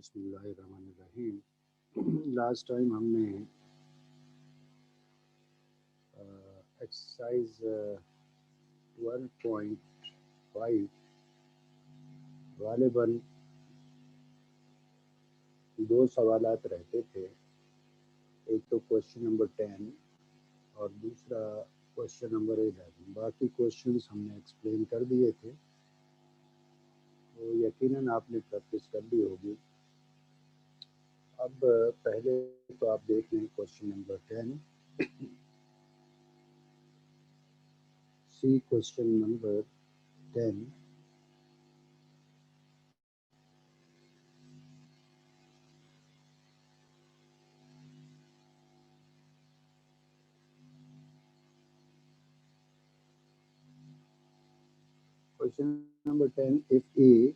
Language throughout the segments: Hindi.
बिस्मिल्लाहिर्रहमानिर्रहीम। लास्ट टाइम हमने एक्सरसाइज 12.5 गालिबन दो सवालात रहते थे। एक तो क्वेश्चन नंबर 10 और दूसरा क्वेश्चन नंबर 11। बाकी क्वेश्चंस हमने एक्सप्लेन कर दिए थे, तो यकीनन आपने प्रैक्टिस कर ली होगी। अब पहले तो आप देख लें question number 10। C question number 10। Question number 10, if A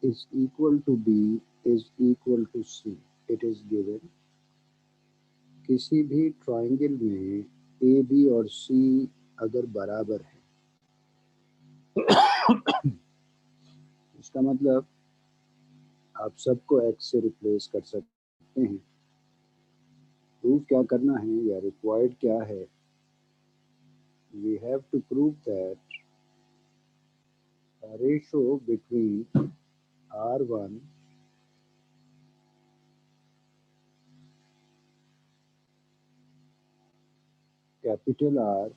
is equal to B is equal to C, it is given। किसी भी ट्राइंगल में ए बी और सी अगर बराबर है, इसका मतलब आप सबको एक्स से रिप्लेस कर सकते हैं। प्रूव क्या करना है या रिक्वायर्ड क्या है? We have to prove that ratio between R1 capital R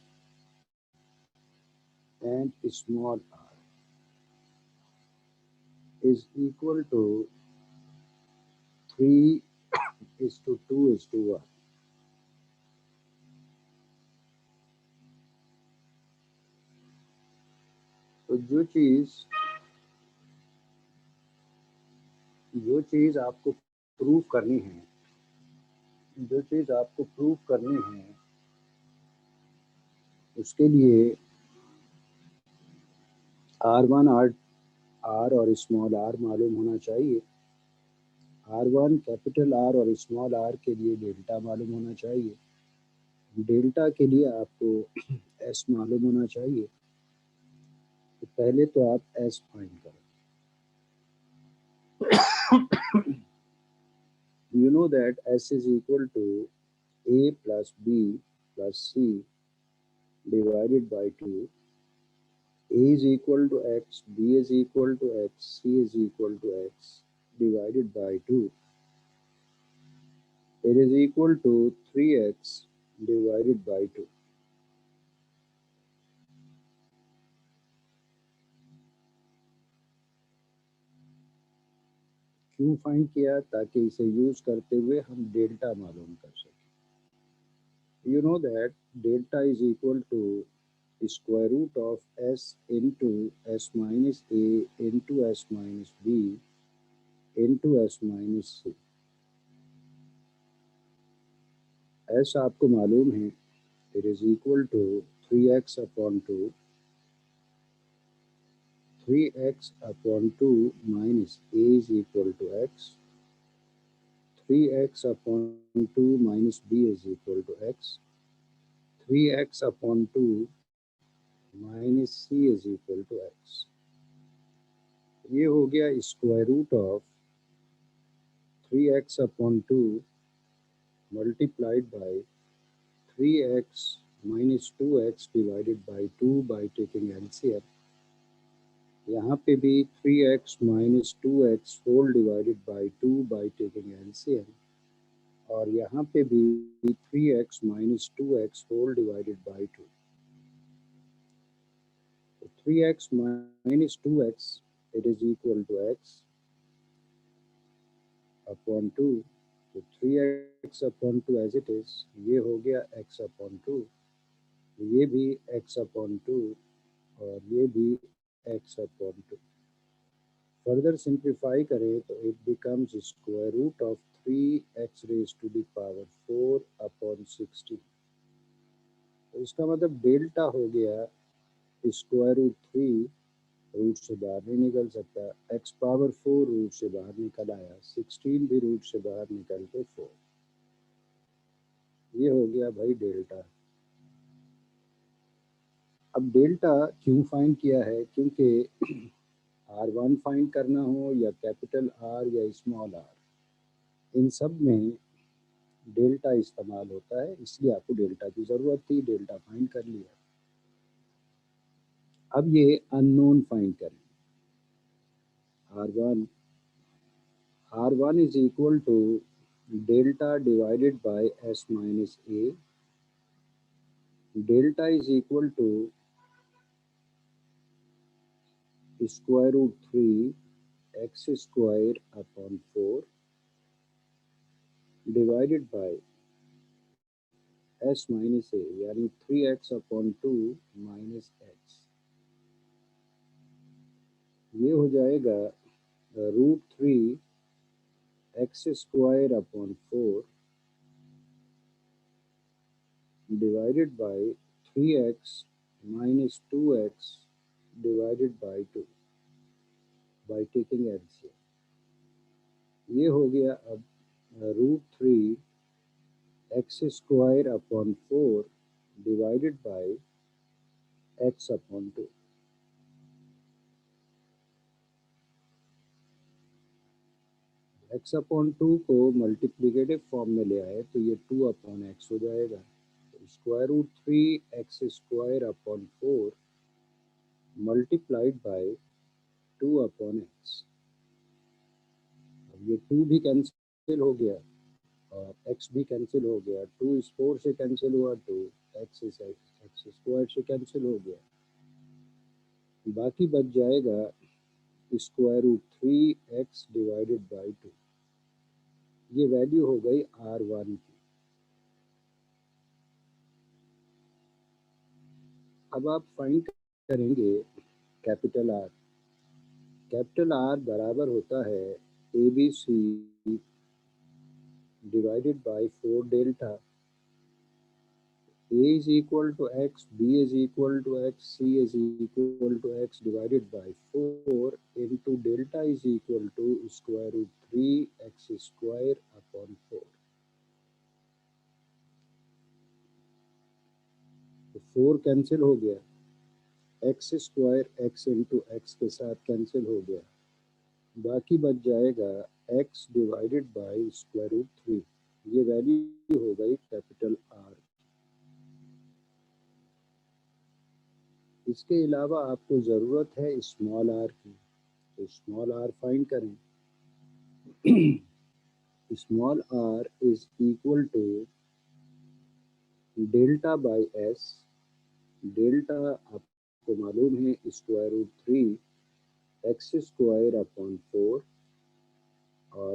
and small r is equal to 3:2:1। तो जो चीज़ आपको प्रूव करनी है, उसके लिए R1 R और स्मॉल r मालूम होना चाहिए। R1 कैपिटल R और स्मॉल r के लिए डेल्टा मालूम होना चाहिए। डेल्टा के लिए आपको S मालूम होना चाहिए। तो पहले तो आप S फाइंड करें। You know that S is equal to A plus B plus C divided by 2. A is equal to X, B is equal to X, C is equal to X divided by 2. It is equal to 3x divided by 2. क्यों फाइंड किया? ताकि इसे यूज करते हुए हम डेल्टा मालूम कर सकें। You know that delta is equal to square root of S into S minus A into S minus B into S minus C। S आपको मालूम है, it is equal to 3x upon 2, 3x upon 2 minus A is equal to X, 3x upon 2 minus B is equal to X, 3x upon 2 minus C is equal to X। ये हो गया square root of 3x upon 2 multiplied by 3x minus 2x divided by 2 by taking LCM। यहाँ पे भी 3x minus 2x whole divided by 2 by taking LCM, और यहाँ पे भी 3x minus 2x whole divided by 2। 3x minus 2x, it is equal to x upon 2। तो 3x upon 2 as it is, ये हो गया x upon 2, ये भी x upon 2 और ये भी x upon 2। फर्दर सिंप्लीफाई करें तो it becomes square root of 3x raise to the power 4 upon 16। तो इसका मतलब डेल्टा हो गया स्क्वायर रूट 3, रूट से बाहर नहीं निकल सकता, x पावर 4 रूट से बाहर निकल आया, 16 भी रूट से बाहर निकल के 4। ये हो गया भाई डेल्टा। अब डेल्टा क्यों फाइंड किया है? क्योंकि R1 फाइंड करना हो या कैपिटल आर या स्मॉल आर, इन सब में डेल्टा इस्तेमाल होता है, इसलिए आपको डेल्टा की ज़रूरत थी, डेल्टा फाइंड कर लिया। अब ये अननोन फाइंड करें। R1 is equal to delta divided by S minus A. Delta is equal to square root 3 x square upon 4 divided by S minus A, यानी 3x upon 2 minus x। ये हो जाएगा √3 x square upon 4 divided by 3x minus 2x divided by 2 by taking LCM। ये हो गया अब √3 x square upon 4 divided by x upon 2। x upon 2 को मल्टीप्लिकेटिव फॉर्म में ले आए तो ये 2 अपॉन एक्स हो जाएगा। तो square root 3 x square upon 4 multiplied by 2 upon x. अब ये 2 भी कैंसिल हो गया और x भी कैंसिल हो गया। 2 इस 4 से कैंसिल हुआ, 2 x इस एक्स स्क्वायर से कैंसिल हो गया। बाकी बच जाएगा square root 3x divided by 2। ये वैल्यू हो गई R1 की। अब आप फाइंड करेंगे कैपिटल R। कैपिटल R बराबर होता है ABC divided by 4 delta. A is equal to x, B is equal to x, C is equal to x divided by 4 into delta is equal to square root 3x square upon 4। तो 4 कैंसिल हो गया, x square x into x के साथ कैंसिल हो गया। बाकी बच जाएगा x divided by square root 3। ये वैल्यू हो गई कैपिटल R। इसके अलावा आपको ज़रूरत है स्मॉल r की, तो स्मॉल r फाइंड करें। Small r is equal to delta by s। Delta आपको मालूम है square root 3 x square upon 4 और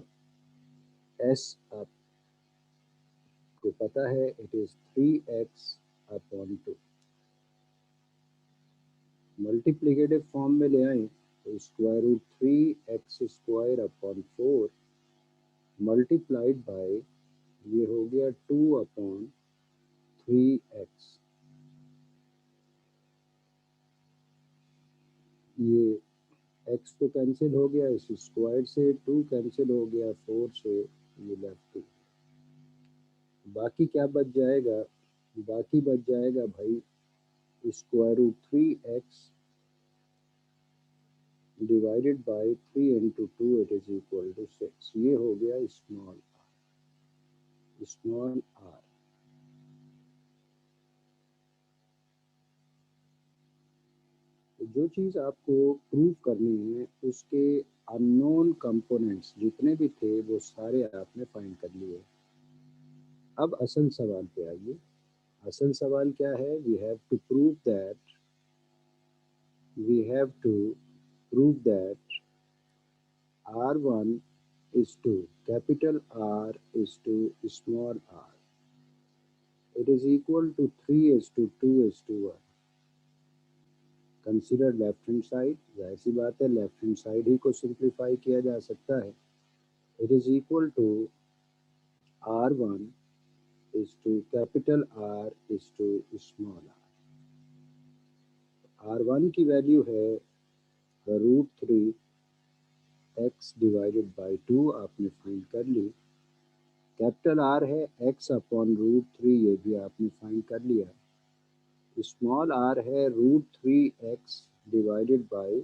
s आपको पता है it is 3x upon 2। Multiplicative form में ले आए तो square root 3x square upon 4 multiplied by ये हो गया 2 अपॉन 3x। ये x तो कैंसिल हो गया, इस स्क्वायर से 2 कैंसिल हो गया, 4 से ये लेफ्ट 2। बाकी क्या बच जाएगा? बाकी बच जाएगा भाई square root 3x divided by 3 into 2 it is equal to 6। ये हो गया स्मॉल r। स्मॉल r जो चीज़ आपको प्रूव करनी है उसके अननोन कंपोनेंट्स जितने भी थे वो सारे आपने फाइंड कर लिए। अब असल सवाल पे आइए। असल सवाल क्या है? We have to prove that R1 is to capital R is to small r, it is equal to 3 is to 2 is to 1। Consider left hand side, जाहिर सी बात है लेफ्ट हैंड साइड ही को सिंप्लीफाई किया जा सकता है। It is equal to R1 is to capital R is to small r। R1 की वैल्यू है √3 x डिवाइडेड बाई 2, आपने फाइंड कर ली। कैपिटल R है x अपॉन √3, ये भी आपने फाइंड कर लिया। स्मॉल r है √3x डिवाइडेड बाई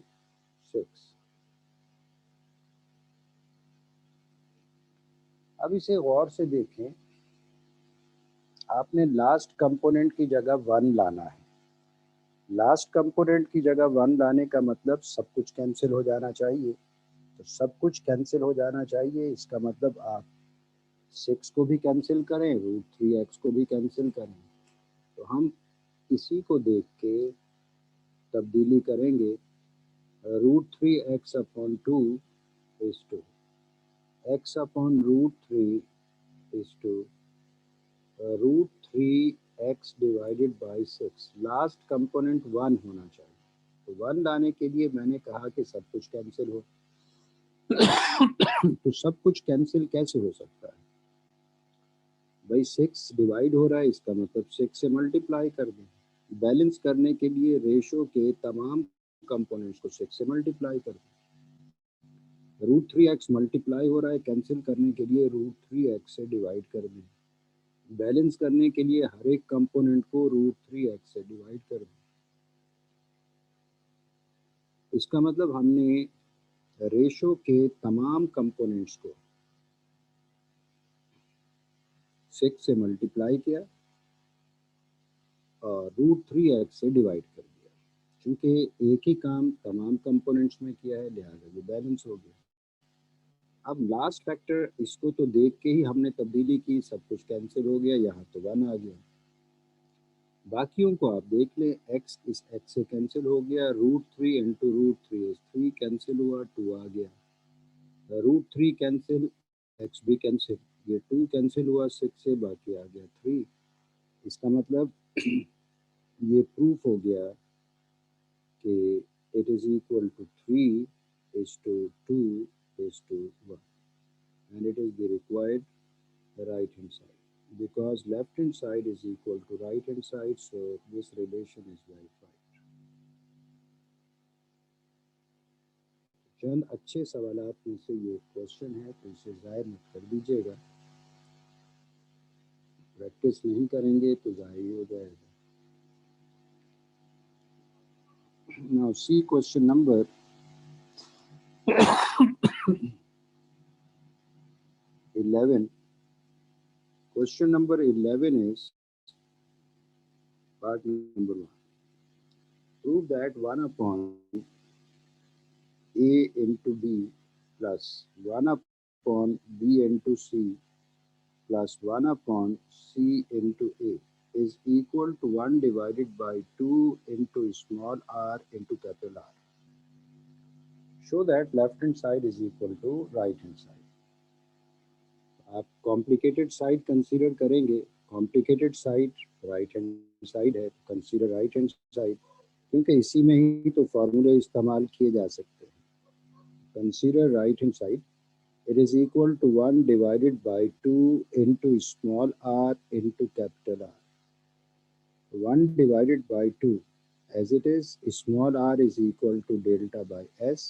6। अब इसे गौर से देखें, आपने लास्ट कंपोनेंट की जगह 1 लाना है। लास्ट कंपोनेंट की जगह 1 लाने का मतलब सब कुछ कैंसिल हो जाना चाहिए। तो सब कुछ कैंसिल हो जाना चाहिए, इसका मतलब आप 6 को भी कैंसिल करें, √3x को भी कैंसिल करें। तो हम इसी को देख के तब्दीली करेंगे। √3x upon 2 is to x upon √3 is to √3x divided by 6। Last component 1 होना चाहिए। तो 1 लाने के लिए मैंने कहा कि सब कुछ कैंसिल हो। तो सब कुछ कैंसिल कैसे हो सकता है भाई? 6 डिवाइड हो रहा है, इसका मतलब 6 से मल्टीप्लाई कर दें। बैलेंस करने के लिए रेशो के तमाम कंपोनेंट्स को 6 से मल्टीप्लाई कर दें। √3x मल्टीप्लाई हो रहा है, कैंसिल करने के लिए √3x से डिवाइड कर दें। बैलेंस करने के लिए हर एक कंपोनेंट को √3x से डिवाइड कर दें। इसका मतलब हमने रेशो के तमाम कंपोनेंट्स को 6 से मल्टीप्लाई किया और √3x से डिवाइड कर दिया। क्योंकि एक ही काम तमाम कंपोनेंट्स में किया है, लिहाजा ये बैलेंस हो गया। अब लास्ट फैक्टर, इसको तो देख के ही हमने तब्दीली की, सब कुछ कैंसिल हो गया, यहाँ तो 1 आ गया। बाकियों को आप देख लें, x इस x से कैंसिल हो गया, √3 इंटू √3 इज 3 कैंसिल हुआ, 2 आ गया। √3 कैंसिल, x भी कैंसिल, ये 2 कैंसिल हुआ 6 से, बाकी आ गया 3। इसका मतलब ये प्रूफ हो गया कि it is equal to 3 is to 2 is to 1, and it is the required right hand side, because left hand side is equal to right hand side, so this relation is verified. चंद अच्छे सवालात में से ये क्वेश्चन है, तो इसे ज़ाहिर मत कर दीजिएगा। प्रैक्टिस नहीं करेंगे तो ज़ाहिर ही हो जाएगा। Now see question number 11. Question number 11 is part number 1. Prove that 1 upon a into b plus 1 upon b into c plus 1 upon c into a is equal to 1 divided by 2 into small r into capital R. Show that left hand side is equal to right hand side. आप कॉम्प्लिकेटेड साइड कंसीडर करेंगे, complicated side right hand side है, कंसीडर राइट हैंड साइड, क्योंकि इसी में ही तो फार्मूले इस्तेमाल किए जा सकते हैं। Consider right hand side, it is equal to 1 divided by 2 into small r into capital R. 1 divided by 2, as it is, small r is equal to delta by s,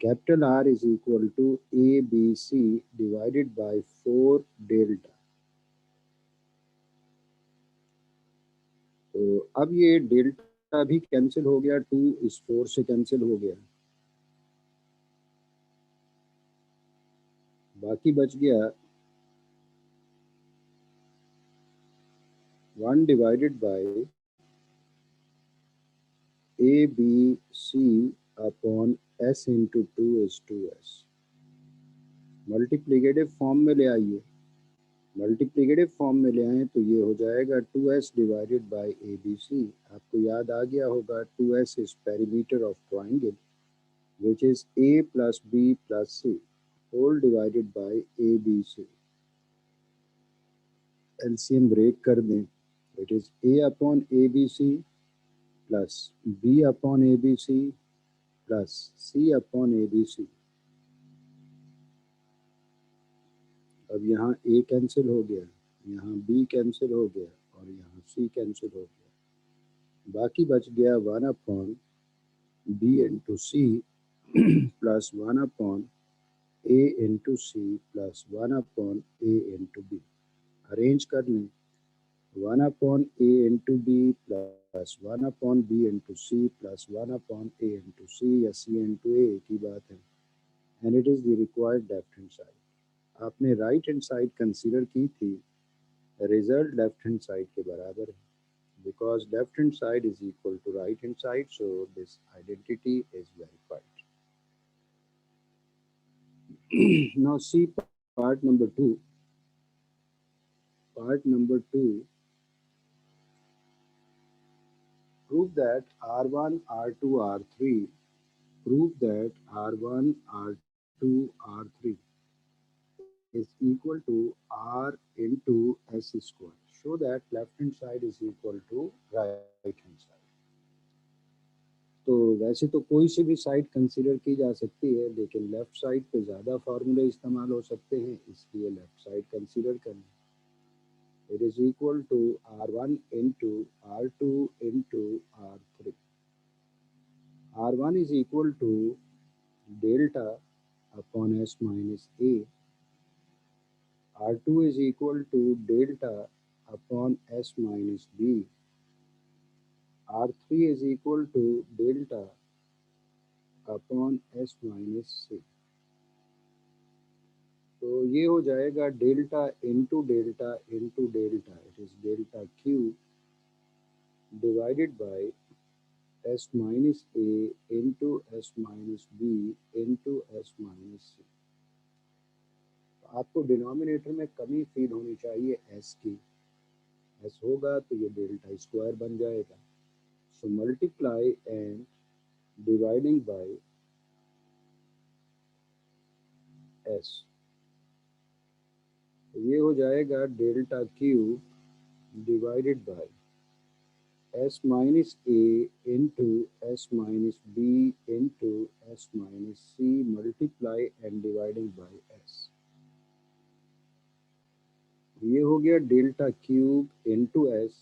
capital R is equal to ABC divided by 4 delta. तो अब ये डेल्टा भी कैंसिल हो गया, 2 इस 4 से कैंसिल हो गया, बाकी बच गया 1 divided by ABC upon S into 2 is 2S। Multiplicative form में ले आइए, मल्टीप्लिकेटिव फॉर्म में ले आए तो ये हो जाएगा 2S डिवाइडेड बाय ABC। आपको याद आ गया होगा 2S is perimeter of triangle which is A plus B plus C whole divided by ABC। LCM break कर दें, it is A upon ABC plus B upon ABC plus C upon ABC। अब यहाँ A कैंसिल हो गया, यहाँ B कैंसिल हो गया और यहाँ C कैंसिल हो गया, बाकी बच गया 1 upon B into C plus 1 upon A into C plus 1 upon A into B। Arrange कर लें, 1 upon A into B plus 1 upon B into C plus 1 upon A into C या C इंटू A, एक ही बात है, and it is the required left hand side. आपने राइट हैंड साइड कंसीडर की थी, रिजल्ट लेफ्ट हैंड साइड के बराबर है, because left hand side is equal to right hand side, so this identity is verified. Now see part number 2. Part number 2, prove that R1, R2, R3, prove that R1, R2, R3 is equal to R into S square. Show that left hand side is equal to right hand side. तो वैसे तो कोई सी भी साइड कंसीडर की जा सकती है, लेकिन लेफ्ट साइड पे ज़्यादा फार्मूले इस्तेमाल हो सकते हैं, इसलिए लेफ्ट साइड कंसीडर करें. It is equal to R1 into R2 into R3. R1 is equal to delta upon S minus A. R2 is equal to delta upon S minus B. R3 is equal to delta upon S minus C. तो ये हो जाएगा delta into delta into delta, it is delta cube divided by S minus A into S minus B into S minus C. आपको डिनोमिनेटर में कमी फील होनी चाहिए एस की. एस होगा तो ये डेल्टा स्क्वायर बन जाएगा. So multiply and dividing by S, ये हो जाएगा delta cube divided by S minus A into S minus B into S minus C multiply and dividing by S. ये हो गया delta cube into S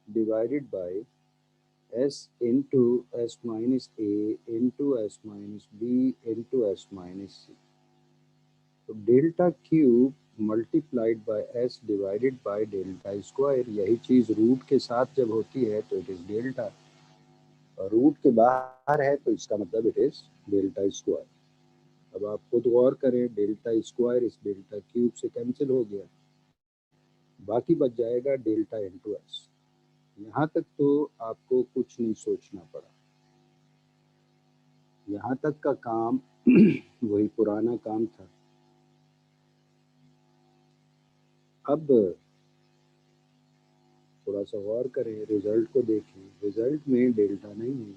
divided by S into S minus A into S minus B into S minus C. तो delta cube multiplied by S divided by delta square, यही चीज़ रूट के साथ जब होती है तो इट इज़ डेल्टा, और रूट के बाहर है तो इसका मतलब इट इज डेल्टा स्क्वायर. अब आप खुद गौर करें, डेल्टा स्क्वायर इस डेल्टा क्यूब से कैंसिल हो गया, बाकी बच जाएगा डेल्टा इंटू एस. यहाँ तक तो आपको कुछ नहीं सोचना पड़ा, यहाँ तक का काम वही पुराना काम था. अब थोड़ा सा गौर करें, रिजल्ट को देखें, रिजल्ट में डेल्टा नहीं है.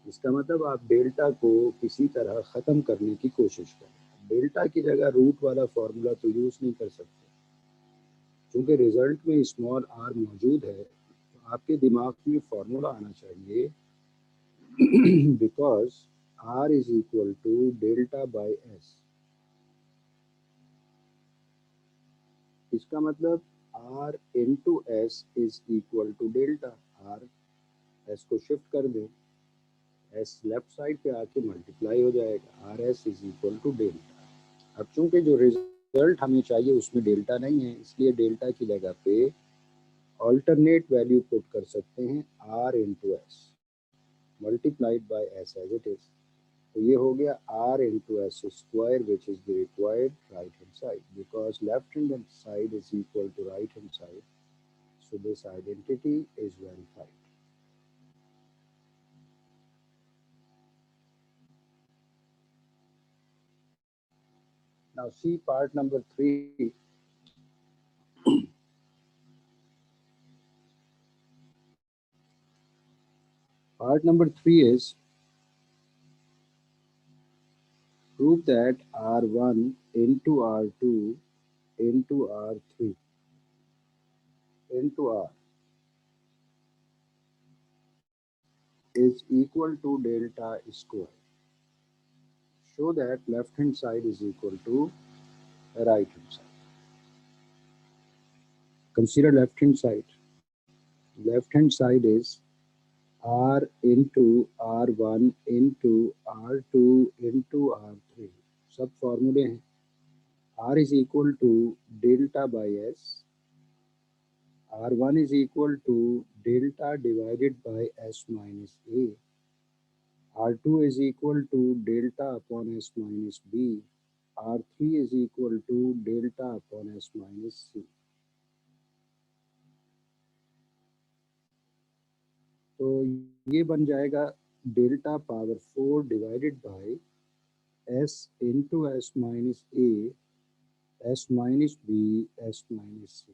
इसका मतलब आप डेल्टा को किसी तरह ख़त्म करने की कोशिश करें. डेल्टा की जगह रूट वाला फॉर्मूला तो यूज़ नहीं कर सकते, क्योंकि रिजल्ट में स्मॉल आर मौजूद है. तो आपके दिमाग में फॉर्मूला आना चाहिए because R is equal to delta by S. इसका मतलब R into S is equal to delta. R S को शिफ्ट कर दें, एस लेफ्ट साइड पे आके मल्टीप्लाई हो जाएगा, R S is equal to delta. अब चूंकि जो रिजल्ट हमें चाहिए उसमें डेल्टा नहीं है, इसलिए डेल्टा की जगह पे ऑल्टरनेट वैल्यू पुट कर सकते हैं, R into S multiplied by S as it is. तो ये हो गया R into S square which is the required right hand side, because left hand side is equal to right hand side, so this identity is verified. Now see part number 3. Part number 3 is prove that R1 into R2 into R3 into R is equal to delta square. Show that left hand side is equal to right hand side. Consider left hand side. Left hand side is R into R1 into R2 into R3. सब फॉर्मूले हैं. R is equal to delta by S. R1 is equal to delta divided by S minus A. R2 is equal to delta upon S minus B. R3 is equal to delta upon S minus C. तो ये बन जाएगा delta power 4 divided by S into S minus A S minus B S minus C।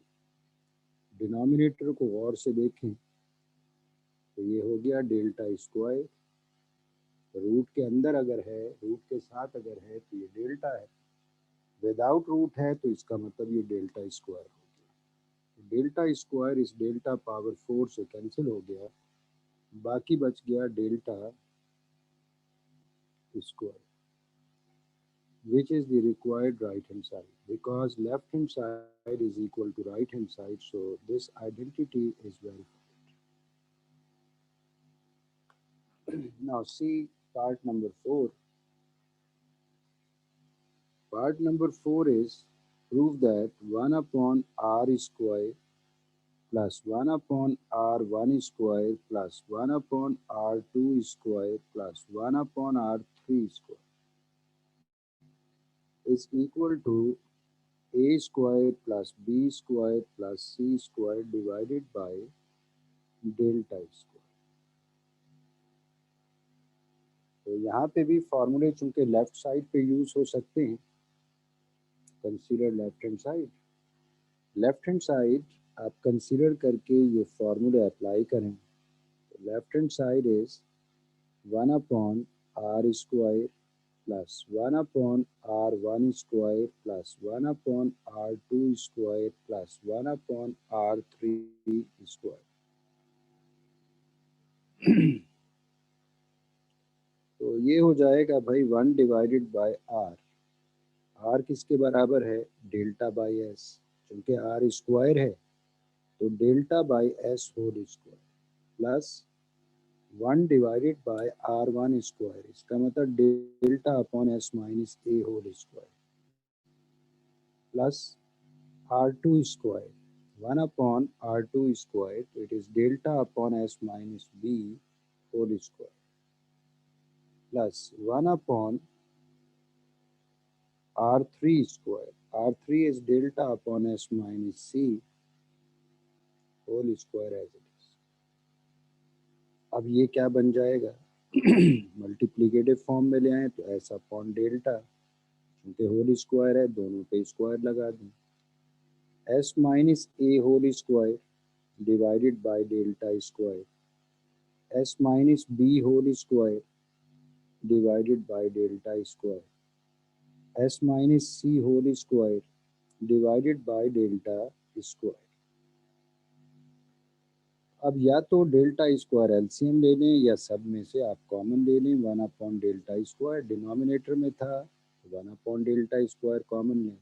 Denominator को गौर से देखें तो ये हो गया डेल्टा स्क्वायर। रूट के अंदर अगर है, रूट के साथ अगर है तो ये डेल्टा है, विदाउट रूट है तो इसका मतलब ये डेल्टा स्क्वायर हो गया। डेल्टा स्क्वायर इस डेल्टा पावर 4 से कैंसिल हो गया, बाकी बच गया delta square, which is the required right hand side, because left hand side is equal to right hand side, so this identity is verified. Now see part number 4. Part number 4 is prove that 1 upon r square plus 1 upon r1 square plus 1 upon r2 square plus 1 upon r3 square is equal to a square plus b square plus c square divided by delta square. तो यहाँ पे भी फॉर्मूले चूंकि लेफ्ट साइड पे यूज हो सकते हैं, consider left hand side. Left hand side आप कंसीडर करके ये फॉर्मूले अप्लाई करें। Left hand side is 1 upon R square plus 1 upon r1 square plus 1 upon r2 square plus 1 upon r3 square. तो ये हो जाएगा भाई 1 डिवाइडेड बाय आर। आर किसके बराबर है? Delta by S. क्योंकि आर स्क्वायर है तो delta by S whole square plus 1 divided by R one square, इसका मतलब delta upon S minus A whole square plus R two square 1 upon R two square, तो it is delta upon S minus B whole square plus 1 upon r3 square. r3 is delta upon s minus c whole square as it is. अब ये क्या बन जाएगा? मल्टीप्लिकेटिव फॉर्म में ले आए तो s अपॉन डेल्टा, क्योंकि होल स्क्वायर है दोनों पे स्क्वायर लगा दें, s minus A whole square divided by delta square, s minus B whole square divided by delta square, s minus c whole square divided by delta square। अब या तो डेल्टा स्क्वायर एलसीएम ले लें या सब में से आप कॉमन ले लें। 1 अपॉन डेल्टा स्क्वायर डिनोमिनेटर में था, 1 अपॉन डेल्टा स्क्वायर कॉमन लें,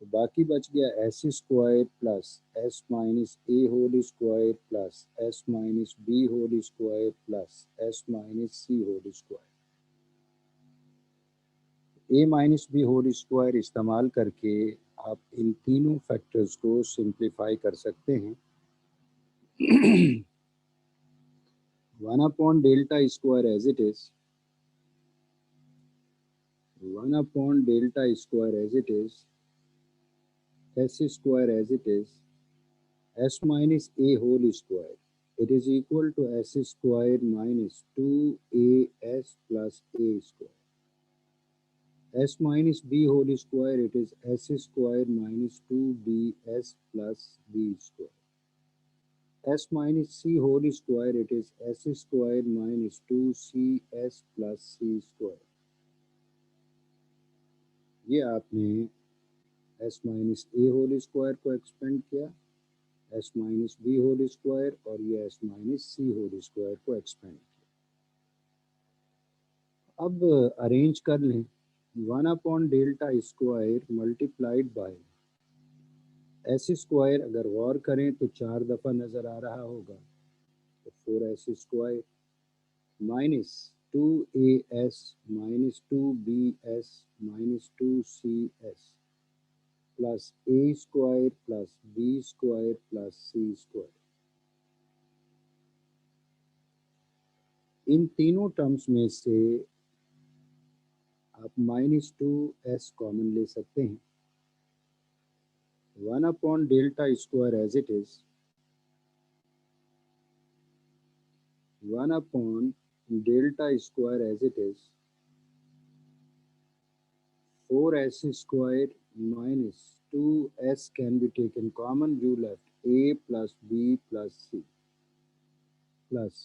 तो बाकी बच गया S square plus S minus A whole square plus S minus B whole square plus S minus C whole square. A minus B whole square इस्तेमाल करके आप इन तीनों फैक्टर्स को सिंप्लीफाई कर सकते हैं। 1 upon delta square as it is, 1 upon delta square as it is, S square as it is, S minus A whole square, it is equal to s square minus 2as plus a square, s minus b whole square, it is s square minus 2bs plus b square, s minus c whole square, it is s square minus 2cs plus c square। ये आपने s minus A whole square को एक्सपेंड किया, s minus B whole square, और ये s minus C whole square को एक्सपेंड किया। अब अरेंज कर लें। 1 upon delta square multiplied by S square, अगर गौर करें तो 4 दफ़ा नज़र आ रहा होगा, तो 4s square minus 2as minus 2bs minus 2cs plus a square plus b square plus c square. इन तीनों टर्म्स में से आप -2s कॉमन ले सकते हैं। 1 upon delta square as it is, 1 upon delta square as it is, 4s square minus 2s can be taken common, you left a plus b plus c plus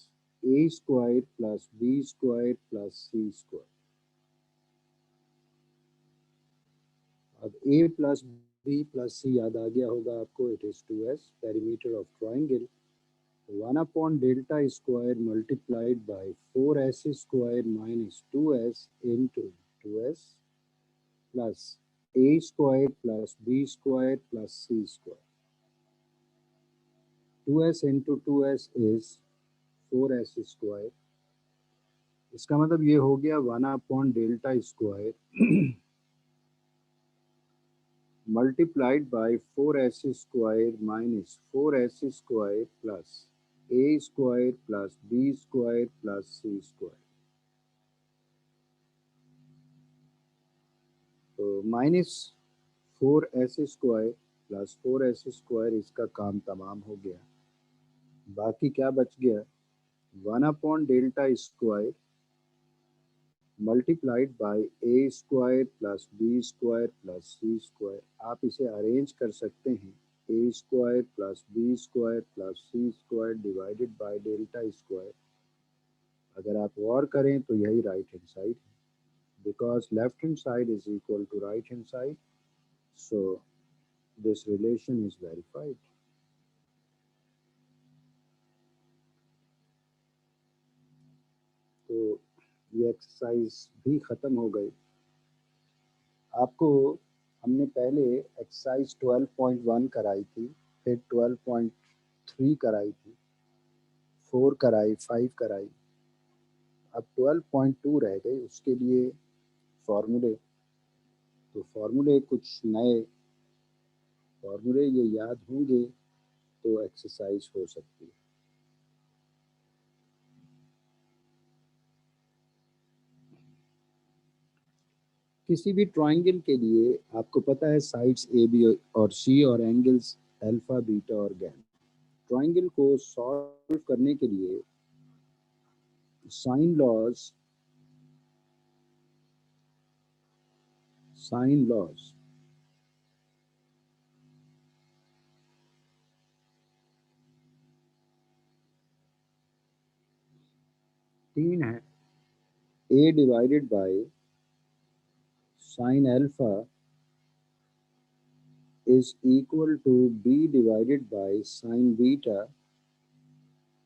a square plus b square plus c square. अब a plus b plus c याद आ गया होगा आपको, it is 2s, perimeter of triangle, 1 upon delta square multiplied by 4s square minus 2s into 2s plus a square plus b square plus c square. 2s into 2s is 4s square. इसका मतलब ये हो गया 1 upon delta square multiplied bye 4s square minus 4s square plus a square plus b square plus c square. तो -4s square plus 4s square, इसका काम तमाम हो गया। बाकी क्या बच गया, 1 upon delta square multiplied by A square plus B square plus C square. आप इसे अरेंज कर सकते हैं, A square plus B square plus C square divided by delta square. अगर आप और करें तो यही राइट हैंड साइड है, because left hand side is equal to right hand side, so this relation is verified. तो ये एक्सरसाइज भी ख़त्म हो गई। आपको हमने पहले एक्सरसाइज 12.1 कराई थी, फिर 12.3 कराई थी, 4 कराई, 5 कराई, अब 12.2 रह गई। उसके लिए फॉर्मूले, तो फॉर्मूले कुछ नए फॉर्मूले ये याद होंगे तो एक्सरसाइज हो सकती है। किसी भी ट्राइंगल के लिए आपको पता है साइड्स ए बी और सी और एंगल्स अल्फा बीटा और गैमा। ट्राइंगल को सॉल्व करने के लिए साइन लॉज तीन है। a divided by sine alpha is equal to b divided by sin beta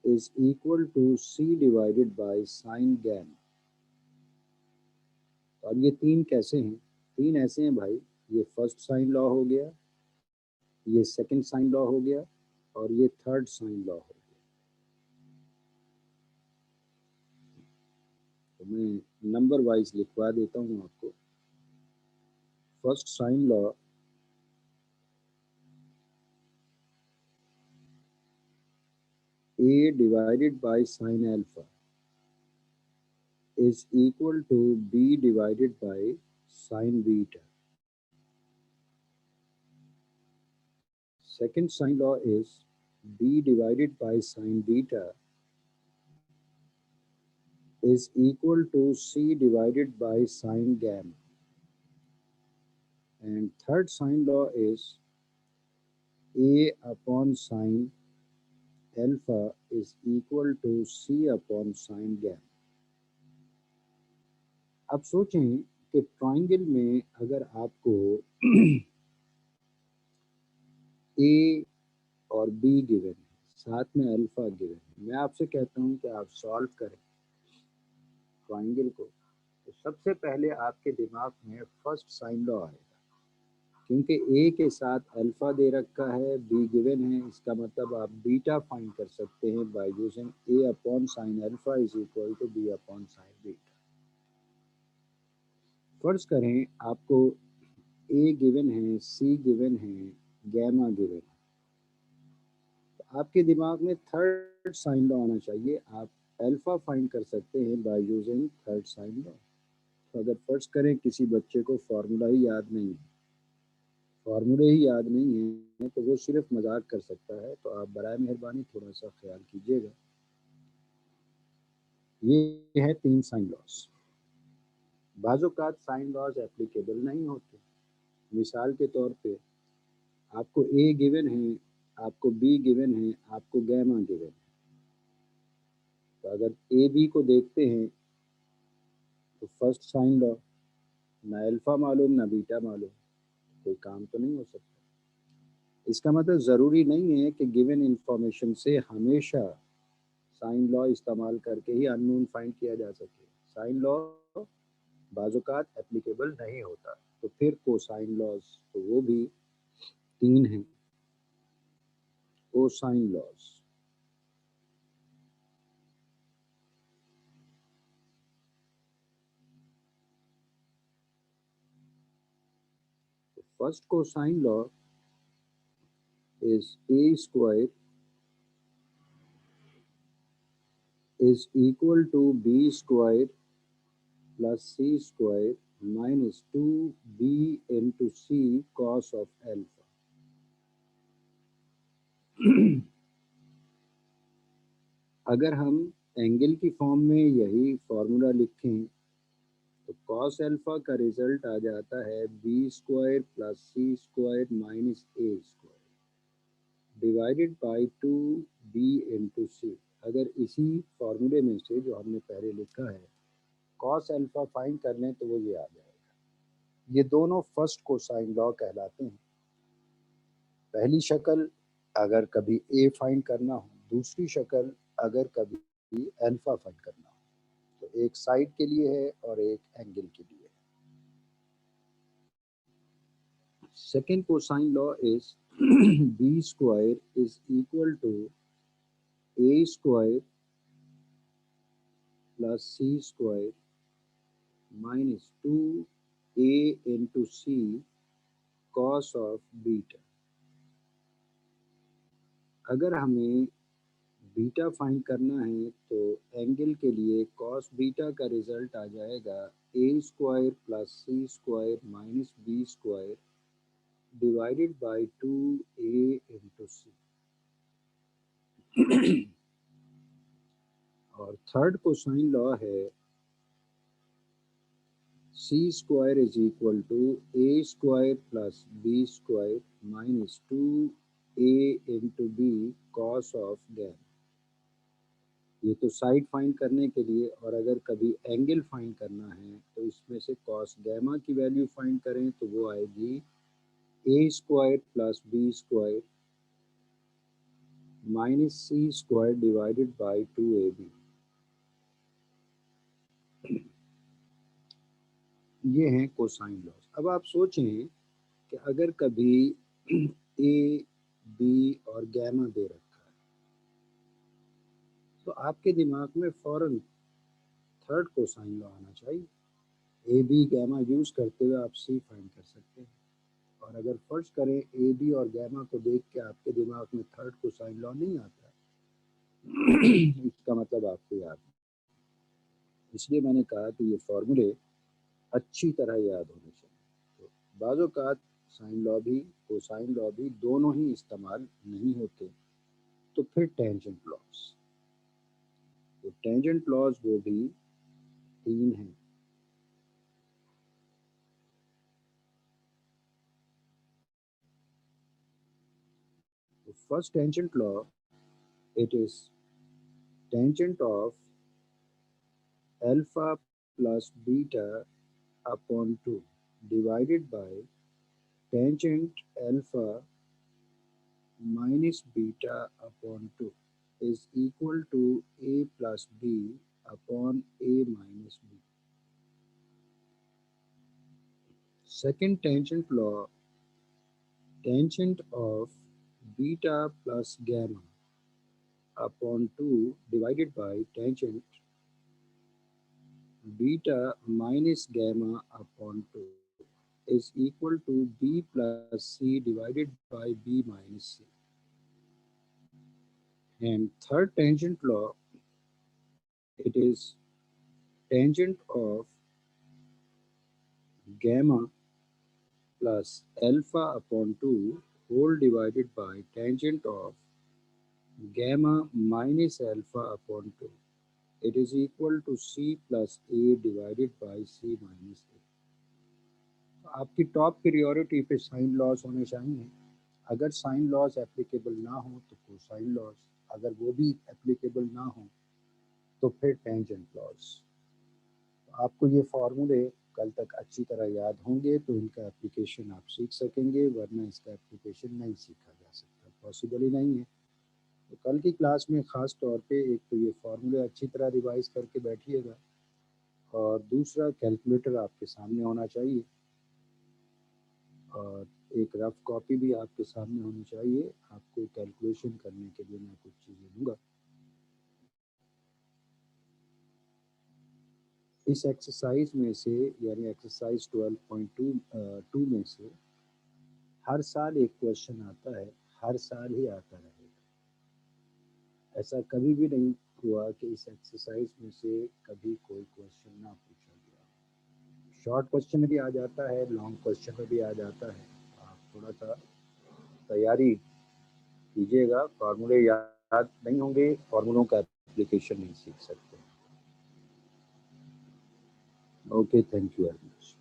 is equal to c divided by sin gamma। और ये तीन कैसे हैं, तीन ऐसे हैं भाई, ये फर्स्ट साइन लॉ हो गया, ये सेकंड साइन लॉ हो गया और ये थर्ड साइन लॉ हो गया। तो मैं नंबर वाइज लिखवा देता हूँ आपको। First sine law a divided by sin alpha is equal to b divided by sin beta। Second sine law is b divided by sin beta is equal to c divided by sin gamma। And third sine law is a upon sin alpha is equal to c upon sin gamma। अब सोचें कि ट्राइंगल में अगर आपको a और b गिवन है, साथ में अल्फा गिवन है, मैं आपसे कहता हूं कि आप सॉल्व करें ट्राइंगल को, तो सबसे पहले आपके दिमाग में फर्स्ट साइन लॉ आएगा, क्योंकि a के साथ अल्फा दे रखा है, b गिवन है, इसका मतलब आप बीटा फाइंड कर सकते हैं by using a upon sine alpha is equal to b upon sine beta. फर्ज करें आपको a गिवन है, c गिवन है, गैमा गिवन है, तो आपके दिमाग में थर्ड साइन लॉ आना चाहिए। आप अल्फा फाइंड कर सकते हैं by using third sine law. तो अगर फर्ज करें किसी बच्चे को फार्मूला ही याद नहीं है, फार्मूले ही याद नहीं है, तो वो सिर्फ मजाक कर सकता है, तो आप बराए मेहरबानी थोड़ा सा ख्याल कीजिएगा। ये है 3 साइन लॉस। बाज़-औक़ात साइन लॉज एप्लीकेबल नहीं होते। मिसाल के तौर पे आपको ए गिवन है, आपको बी गिवन है, आपको गैमा गिवन है। तो अगर ए बी को देखते हैं तो फर्स्ट साइन लॉ, ना अल्फा मालूम ना बीटा मालूम, कोई काम तो नहीं हो सकता। इसका मतलब ज़रूरी नहीं है कि गिवन इंफॉर्मेशन से हमेशा साइन लॉ इस्तेमाल करके ही अननोन फाइंड किया जा सके। साइन लॉ बाज़-औक़ात एप्लीकेबल नहीं होता। तो फिर कोसाइन लॉज, तो वो भी 3 हैं। Cosine laws, first cosine law is a square is equal to b square plus c square minus 2b into c cos of alpha. अगर हम एंगल की फॉर्म में यही फॉर्मूला लिखें तो cos अल्फा का रिजल्ट आ जाता है b square plus C square minus A square divided by 2b into C. अगर इसी फॉर्मूले में से जो हमने पहले लिखा है cos अल्फा फाइंड कर लें तो वो ये आ जाएगा। ये दोनों फर्स्ट कोसाइन लॉ कहलाते हैं। पहली शक्ल अगर कभी ए फाइंड करना हो, दूसरी शक्ल अगर कभी अल्फा फाइंड करना हो। तो एक साइड के लिए है और एक एंगल के लिए है। Second cosine law is B square is equal to A square plus C square minus 2a into C cos of beta. अगर हमें बीटा फाइंड करना है तो एंगल के लिए कॉस बीटा का रिजल्ट आ जाएगा A square plus C square minus B square divided by 2a into C. और थर्ड कोसाइन लॉ है C square is equal to A square plus B square minus 2a into B cos of gamma. ये तो साइड फाइंड करने के लिए, और अगर कभी एंगल फाइंड करना है तो इसमें से कॉस गैमा की वैल्यू फाइंड करें तो वो आएगी A square plus B square minus C square divided by 2ab। ये हैं कोसाइन लॉज। अब आप सोचें कि अगर कभी ए बी और गैमा दे रखा है तो आपके दिमाग में फौरन थर्ड कोसाइन लॉ आना चाहिए। ए बी गैमा यूज करते हुए आप सी फाइंड कर सकते हैं। और अगर फर्ज करें ए बी और गैमा को देख के आपके दिमाग में थर्ड कोसाइन लॉ नहीं आता इसका मतलब आपको याद नहीं। इसलिए मैंने कहा कि ये फॉर्मूले अच्छी तरह याद होने चाहिए। तो बाज़-औक़ात साइन लॉ भी कोसाइन लॉ भी दोनों ही इस्तेमाल नहीं होते। तो फिर टेंजेंट लॉज, तो टेंजेंट लॉज वो भी 3 हैं। तो first tangent law, it is tangent of alpha plus beta upon 2 divided by tangent alpha minus beta upon 2 is equal to a plus b upon a minus b. Second tangent law, tangent of beta plus gamma upon 2 divided by tangent beta minus gamma upon 2 is equal to b plus c divided by b minus c. And third tangent law, it is tangent of gamma plus alpha upon 2 whole divided by tangent of gamma minus alpha upon 2. It is equal to C plus A divided by C minus A. आपकी टॉप प्रियोरिटी पे साइन लॉस होने चाहिए। अगर साइन लॉस एप्लीकेबल ना हो तो कोसाइन लॉस, अगर वो भी एप्लीकेबल ना हो तो फिर टेंजेंट लॉस। आपको ये फार्मूले कल तक अच्छी तरह याद होंगे तो इनका एप्लीकेशन आप सीख सकेंगे, वरना इसका एप्लीकेशन नहीं सीखा जा सकता, पॉसिबल ही नहीं है। तो कल की क्लास में ख़ास तौर पे एक तो ये फार्मूले अच्छी तरह रिवाइज करके बैठिएगा, और दूसरा कैलकुलेटर आपके सामने होना चाहिए, और एक रफ कॉपी भी आपके सामने होनी चाहिए। आपको कैलकुलेशन करने के लिए मैं कुछ चीज़ें दूंगा। इस एक्सरसाइज में से यानी एक्सरसाइज 12.2 में से हर साल एक क्वेश्चन आता है, हर साल ही आता रहेगा। ऐसा कभी भी नहीं हुआ कि इस एक्सरसाइज में से कभी कोई क्वेश्चन ना पूछा गया। शॉर्ट क्वेश्चन भी आ जाता है, लॉन्ग क्वेश्चन में भी आ जाता है। आप थोड़ा सा तैयारी कीजिएगा। फार्मूले याद नहीं होंगे, फार्मूलों का एप्लीकेशन नहीं सीख सकते। Okay, thank you very much.